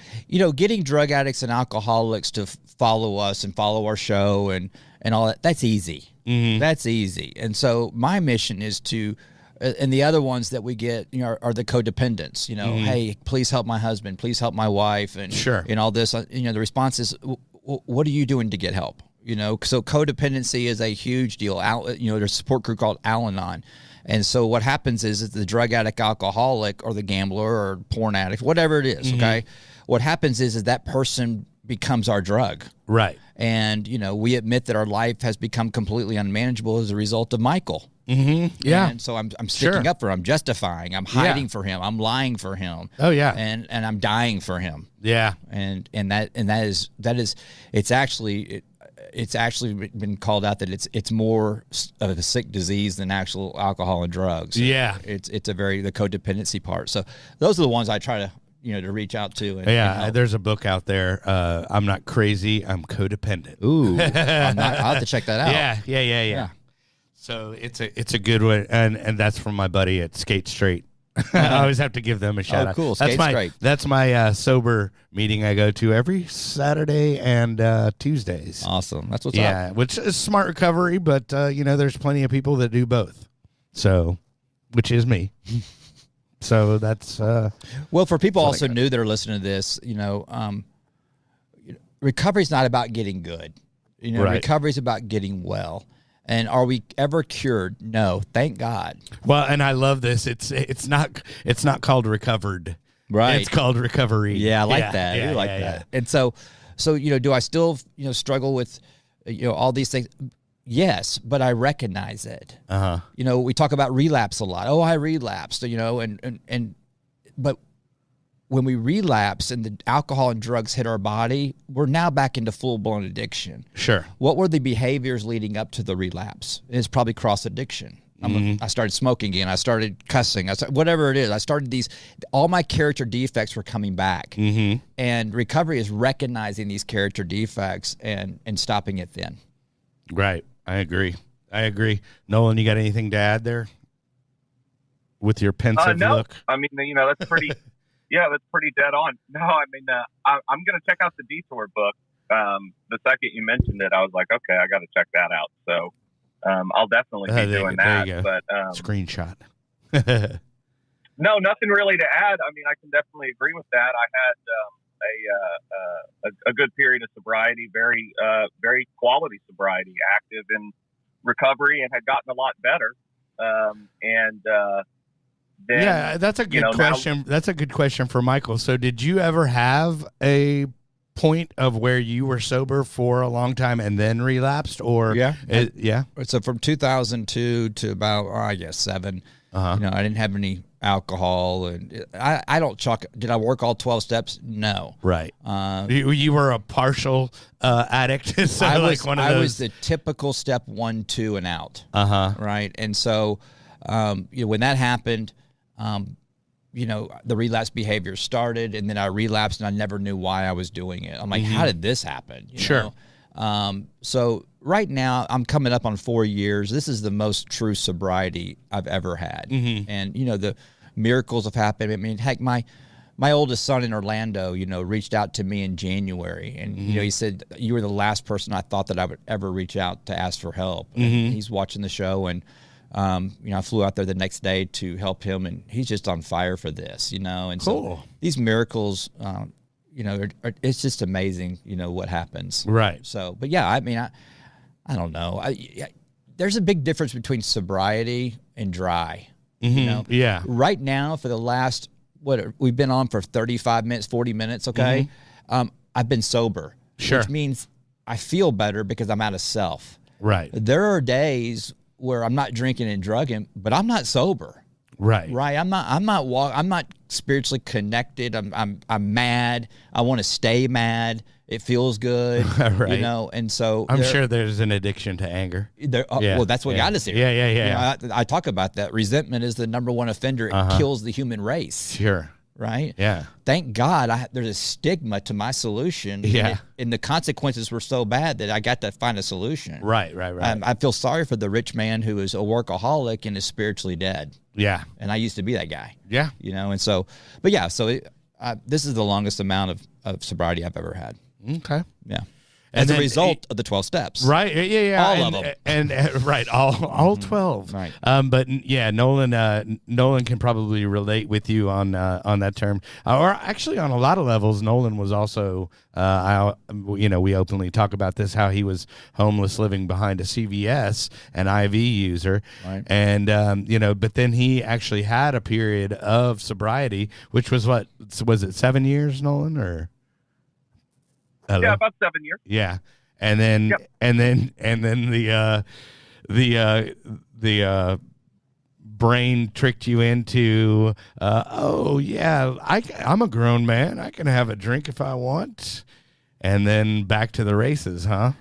getting drug addicts and alcoholics to follow us and follow our show and all that. That's easy. Mm-hmm. That's easy. And so my mission is to, and the other ones that we get, are the codependents. Hey, please help my husband, please help my wife, and and all this. The response is, what are you doing to get help? So codependency is a huge deal. There's a support group called Al-Anon. And so what happens is the drug addict, alcoholic, or the gambler, or porn addict, whatever it is, okay? What happens is that person becomes our drug.
Right.
And, we admit that our life has become completely unmanageable as a result of Michael.
Mm-hmm. Yeah.
And so I'm sticking up for him, I'm justifying, I'm hiding for him, I'm lying for him.
Oh yeah.
And I'm dying for him.
Yeah.
And that is it's actually been called out that it's more of a sick disease than actual alcohol and drugs.
Yeah.
It's the codependency part. So those are the ones I try to, to reach out to. And
there's a book out there. I'm not crazy. I'm codependent.
Ooh, I'll have to check that out.
Yeah. So it's a good one. And that's from my buddy at Skate Straight. I always have to give them a shout out.
Cool.
That's my sober meeting I go to every Saturday and Tuesdays.
Awesome. That's what's
up.
Yeah,
which is smart recovery, but there's plenty of people that do both. So, which is me. So that's
well, for people also new that are listening to this, recovery is not about getting good. Recovery is about getting well. And are we ever cured? No, thank God.
Well, and I love this. It's not called recovered.
Right.
It's called recovery.
Yeah, I like that. I like that. And so do I still struggle with all these things? Yes, but I recognize it. We talk about relapse a lot. Oh, I relapsed. But when we relapse and the alcohol and drugs hit our body, we're now back into full-blown addiction.
Sure.
What were the behaviors leading up to the relapse? It's probably cross-addiction. I started smoking again. I started cussing. Whatever it is. I started all my character defects were coming back. Mm-hmm. And recovery is recognizing these character defects and stopping it then.
Right. I agree. Nolan, you got anything to add there with your pensive look?
I mean, that's pretty... Yeah, that's pretty dead on. No, I mean, I'm going to check out the Detour book. The second you mentioned it, I was like, okay, I got to check that out. So I'll definitely be doing that.
There you go. But screenshot.
No, nothing really to add. I mean, I can definitely agree with that. I had a good period of sobriety, very quality sobriety, active in recovery, and had gotten a lot better. Then,
that's a good question. That's a good question for Michael. So did you ever have a point of where you were sober for a long time and then relapsed? Or
So from 2002 to about, I guess, 7, I didn't have any alcohol. And I don't chalk. Did I work all 12 steps? No.
Right. You were a partial addict. So
I was the typical step 1, 2, and out. Right. And so, when that happened, the relapse behavior started, and then I relapsed, and I never knew why I was doing it. I'm like, how did this happen?
Sure.
So right now I'm coming up on 4 years. This is the most true sobriety I've ever had. Mm-hmm. And, the miracles have happened. I mean, heck, my oldest son in Orlando, reached out to me in January, and, he said, you were the last person I thought that I would ever reach out to ask for help. Mm-hmm. And he's watching the show, and, I flew out there the next day to help him, and he's just on fire for this, and
cool.
So these miracles, it's just amazing, what happens.
Right.
So, but yeah, I mean, I don't know. There's a big difference between sobriety and dry.
Yeah.
Right now, for the last, we've been on for 35 minutes, 40 minutes. Okay. I've been sober,
Sure.
which means I feel better because I'm out of self.
Right.
There are days where I'm not drinking and drugging, but I'm not sober.
Right.
Right. I'm not spiritually connected. I'm mad. I want to stay mad. It feels good.
Right.
And so
I'm sure there's an addiction to anger.
Well, that's what got us here.
Yeah.
I talk about that. Resentment is the number one offender. It kills the human race.
Sure.
Right.
Yeah.
Thank God there's a stigma to my solution.
Yeah.
And the consequences were so bad that I got to find a solution.
Right.
I feel sorry for the rich man who is a workaholic and is spiritually dead.
Yeah.
And I used to be that guy.
Yeah.
And so, but yeah, so this is the longest amount of sobriety I've ever had.
Okay.
Yeah. As a result of the 12 steps.
Right. Yeah.
All of them.
And right. All 12.
Right.
But yeah, Nolan can probably relate with you on that term, or actually on a lot of levels. Nolan was also, we openly talk about this, how he was homeless living behind a CVS, an IV user.
Right.
And, but then he actually had a period of sobriety, which was was it 7 years, Nolan, or? Hello?
Yeah, about 7 years.
Yeah, and then
Yep.
and then the brain tricked you into I'm a grown man, I can have a drink if I want, and then back to the races, huh?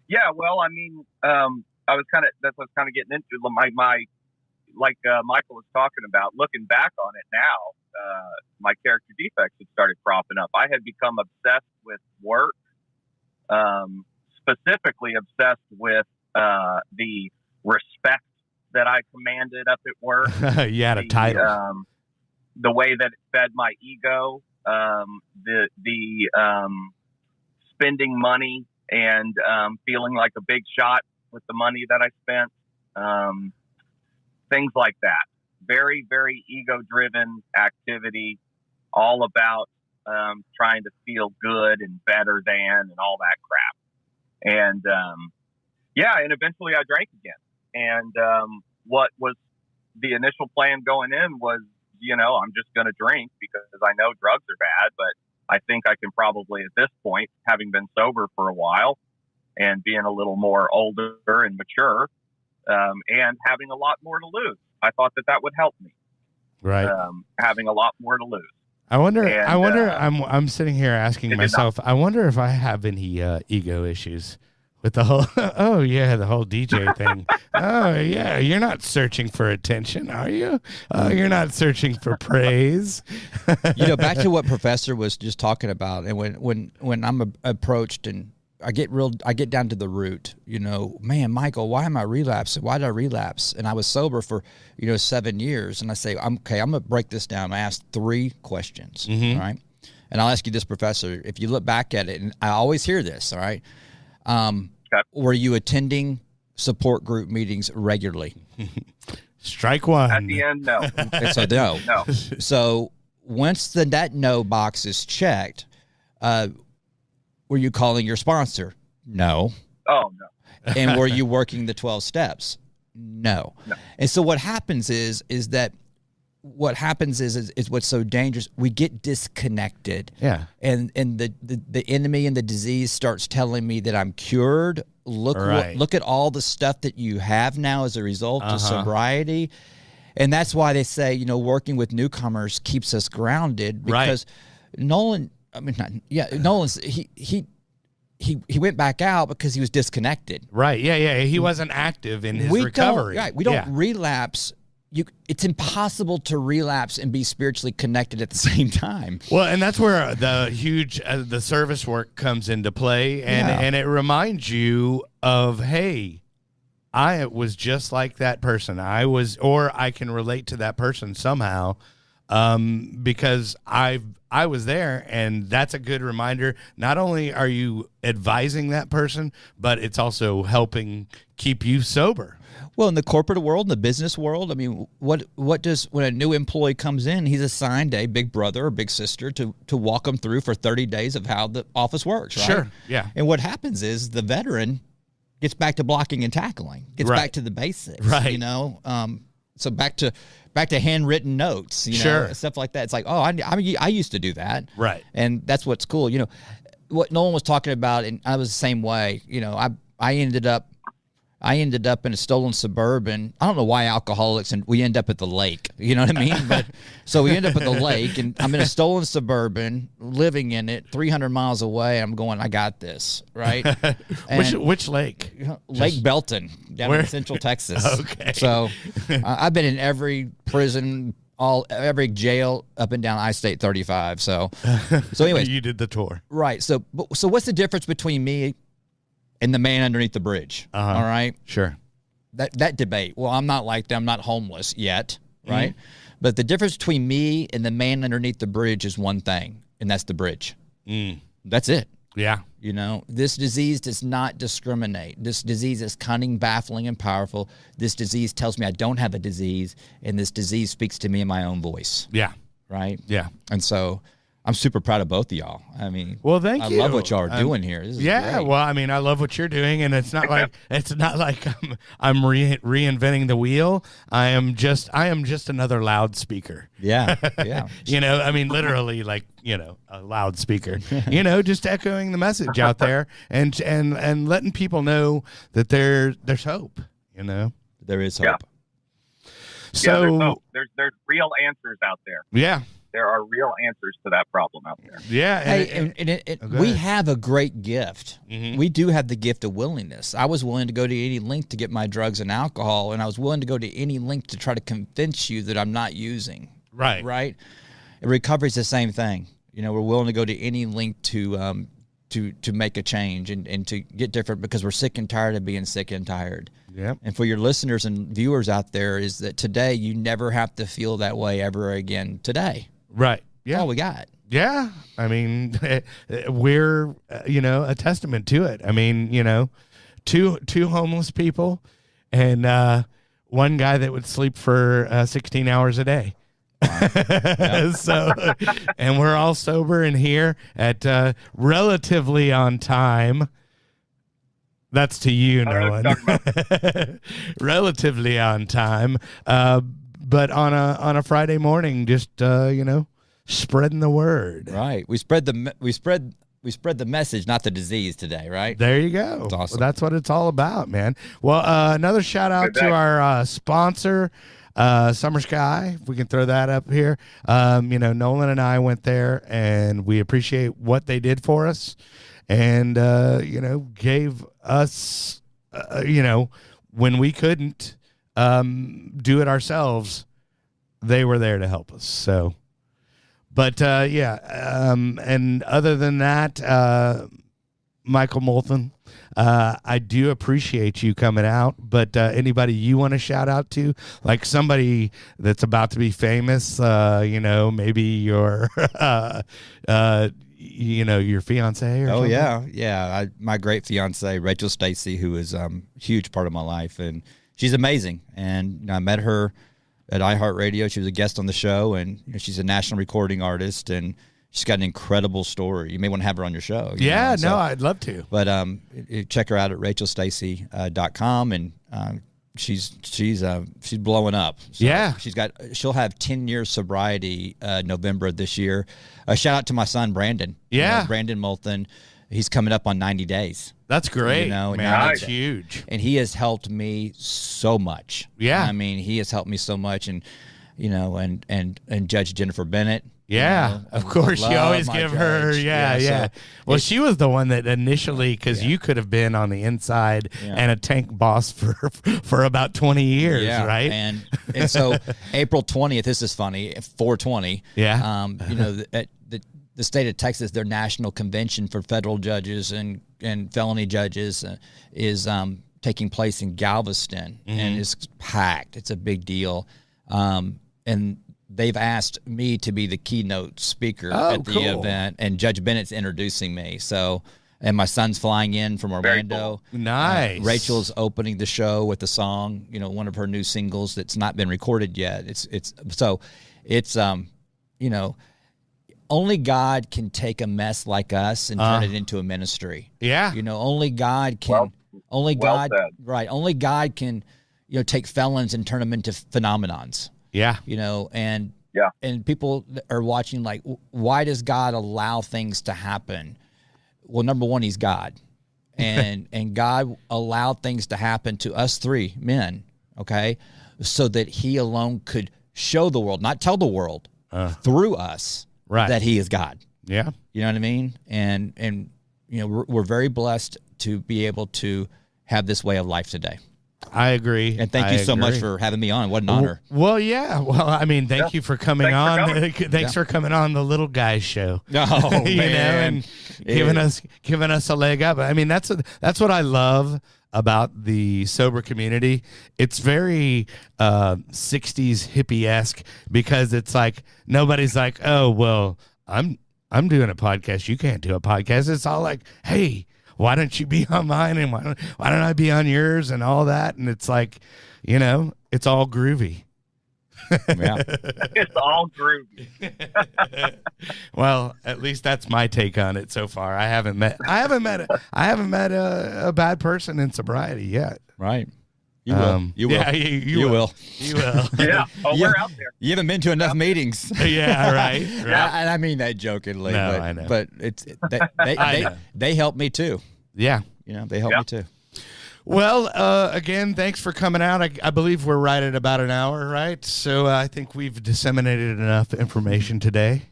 Yeah, well, I mean, I was kind of getting into my like Michael was talking about. Looking back on it now, my character defects had started cropping up. I had become obsessed with work, specifically obsessed with the respect that I commanded up at work.
You had a title.
The way that it fed my ego, the spending money and feeling like a big shot with the money that I spent, things like that. Very, very ego-driven activity, all about trying to feel good and better than and all that crap. And, and eventually I drank again. And what was the initial plan going in was, I'm just going to drink because I know drugs are bad, but I think I can probably at this point, having been sober for a while and being a little more older and mature, and having a lot more to lose. I thought that would help me.
Right.
Having a lot more to lose.
I wonder. I'm sitting here asking myself. I wonder if I have any ego issues with the whole. The whole DJ thing. Oh yeah, you're not searching for attention, are you? You're not searching for praise.
Back to what Professor was just talking about, and when I'm approached and I get down to the root, man, Michael, why am I relapsing? Why did I relapse? And I was sober for, 7 years. And I say, I'm going to break this down. I asked 3 questions, right? And I'll ask you this, Professor, if you look back at it, and I always hear this, all right? Were you attending support group meetings regularly?
Strike one.
At the end, no.
So no.
No.
So once that no box is checked, were you calling your sponsor? No.
Oh, no.
And were you working the 12 steps? No. And so what happens is what's so dangerous. We get disconnected.
Yeah.
And the enemy and the disease starts telling me that I'm cured. Look at all the stuff that you have now as a result of sobriety. And that's why they say, working with newcomers keeps us grounded, because Nolan's he went back out because he was disconnected.
Right. Yeah. He wasn't active in his recovery.
We don't relapse. It's impossible to relapse and be spiritually connected at the same time.
Well, and that's where the huge the service work comes into play, and it reminds you of, hey, I was just like that person. I can relate to that person somehow. because I was there, and that's a good reminder. Not only are you advising that person, but it's also helping keep you sober.
Well, in the corporate world, in the business world, I mean, what does, when a new employee comes in, he's assigned a big brother or big sister to walk them through for 30 days of how the office works, right?
Sure, yeah.
And what happens is the veteran gets back to blocking and tackling, gets back to the basics,
right?
You know, so back to handwritten notes, you know, stuff like that. It's like, oh, I used to do that,
right?
And that's what's cool. You know, what Nolan was talking about, and I was the same way. You know, I ended up in a stolen Suburban. I don't know why alcoholics, and we end up at the lake. You know what I mean? But so we end up at the lake, and I'm in a stolen Suburban, living in it, 300 miles away. I'm going, I got this, right?
Which lake?
Lake Belton, down in Central Texas.
Okay.
So I've been in every prison, every jail up and down I-State 35. So anyways,
you did the tour,
right? So what's the difference between me and the man underneath the bridge? All right.
Sure.
That debate. Well, I'm not like them. I'm not homeless yet. Right. But the difference between me and the man underneath the bridge is one thing, and that's the bridge. That's it.
Yeah.
You know, this disease does not discriminate. This disease is cunning, baffling, and powerful. This disease tells me I don't have a disease, and this disease speaks to me in my own voice.
Yeah.
Right.
Yeah.
And so I'm super proud of both of y'all. I mean,
well, thank you.
I love what y'all are doing here. This is great.
Well, I mean, I love what you're doing, and it's not like I'm reinventing the wheel. I am just another loudspeaker.
Yeah, yeah.
You know, I mean, literally, like, you know, a loudspeaker. You know, just echoing the message out there, and letting people know that there's hope. You know,
there is hope.
Yeah.
So
there's hope. There's real answers out there.
Yeah.
There are real answers to that problem out there.
Yeah.
We have a great gift. We do have the gift of willingness. I was willing to go to any length to get my drugs and alcohol, and I was willing to go to any length to try to convince you that I'm not using.
Right.
Right. And recovery is the same thing. You know, we're willing to go to any length to make a change and to get different, because we're sick and tired of being sick and tired.
Yep.
And for your listeners and viewers out there, is that today you never have to feel that way ever again today.
Right.
Yeah. That's all we got.
Yeah. I mean, we're, you know, a testament to it. I mean, you know, two homeless people and one guy that would sleep for 16 hours a day. Wow. Yep. So, and we're all sober and here at relatively on time. That's to you, Nolan. Relatively on time. But on a Friday morning, just you know, spreading the word.
Right. We spread the message, not the disease today, right?
There you go.
That's awesome.
Well, that's what it's all about, man. Well, another shout out to our sponsor, Summer Sky. If we can throw that up here. You know, Nolan and I went there, and we appreciate what they did for us, and you know, gave us, you know, when we couldn't do it ourselves, they were there to help us. So, but yeah, and other than that, Michael Moulton, I do appreciate you coming out, but anybody you want to shout out to, like somebody that's about to be famous, you know, maybe your you know, your fiance or something?
Yeah. My great fiance, Rachel Stacy, who is a huge part of my life, and she's amazing. And you know, I met her at iHeartRadio. She was a guest on the show, and you know, she's a national recording artist, and she's got an incredible story. You may want to have her on your show.
Yeah,
know? So,
no, I'd love to.
But check her out at rachelstacy.com, and she's blowing up. So
yeah,
she'll have 10 years sobriety November of this year. Shout out to my son Brandon.
Yeah,
you know, Brandon Moulton. He's coming up on 90 days.
That's great.
You know,
man, that's huge.
And he has helped me so much.
Yeah,
I mean, he has helped me so much, and you know, and Judge Jennifer Bennett.
Yeah,
you know,
of course. You always give
judge.
her, yeah.
So
well, she was the one that initially, because you could have been on the inside and a tank boss for about 20 years, right?
And so April 20th, this is funny, 420.
Yeah.
You know, the state of Texas, their national convention for federal judges and felony judges is taking place in Galveston, and it's packed. It's a big deal. And they've asked me to be the keynote speaker at the event, and Judge Bennett's introducing me. So, and my son's flying in from Orlando.
Cool. Nice.
Rachel's opening the show with a song, one of her new singles that's not been recorded yet. It's only God can take a mess like us and turn it into a ministry.
Yeah.
Only God can. Only God can, take felons and turn them into phenomenons.
Yeah.
And people are watching like, why does God allow things to happen? Well, number one, he's God. And God allowed things to happen to us three men, okay, so that he alone could show the world, not tell the world, through us that he is God.
Yeah.
You know what I mean? And we're very blessed to be able to have this way of life today.
I agree.
And thank you so much for having me on. What an honor.
Well, yeah. Well, I mean, thank you for coming on. Thanks for coming on the Little Guys show.
Oh, man.
And giving us a leg up. I mean, that's what I love about the sober community. It's very 60s hippie-esque, because it's like nobody's like, oh, well, I'm doing a podcast. You can't do a podcast. It's all like, hey, why don't you be on mine, and why don't I be on yours, and all that? And it's like, it's all groovy.
Yeah.
It's all groovy.
Well, at least that's my take on it so far. I haven't met a bad person in sobriety yet.
Right. You will. You will.
Yeah, you will. You will.
Yeah. Oh, we're out there.
You haven't been to enough meetings.
Yeah, right.
And I mean that jokingly.
No,
but,
I know.
But they help me too.
Yeah.
They help me too.
Well, again, thanks for coming out. I believe we're right at about an hour, right? So I think we've disseminated enough information today.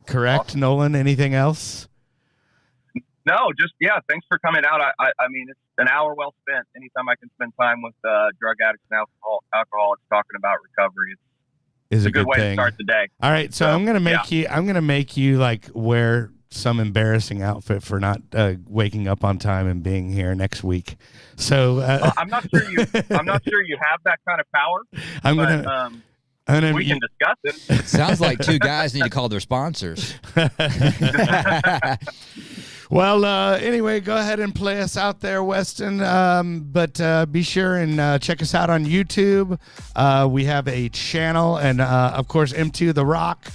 Correct, awesome. Nolan? Anything else?
No, just, thanks for coming out. I mean, it's an hour well spent. Anytime I can spend time with drug addicts and alcoholics talking about recovery, it's a good way to start the day.
All right, so I'm gonna make you like wear some embarrassing outfit for not waking up on time and being here next week. So
I'm not sure you have that kind of power. We can discuss it.
It sounds like two guys need to call their sponsors.
Well, anyway, go ahead and play us out there, Weston. But be sure and check us out on YouTube. We have a channel, and of course, M2 The Rock.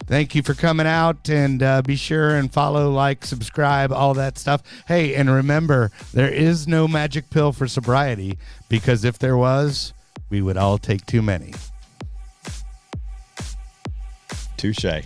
Thank you for coming out, and be sure and follow, like, subscribe, all that stuff. Hey, and remember, there is no magic pill for sobriety, because if there was, we would all take too many.
Touche.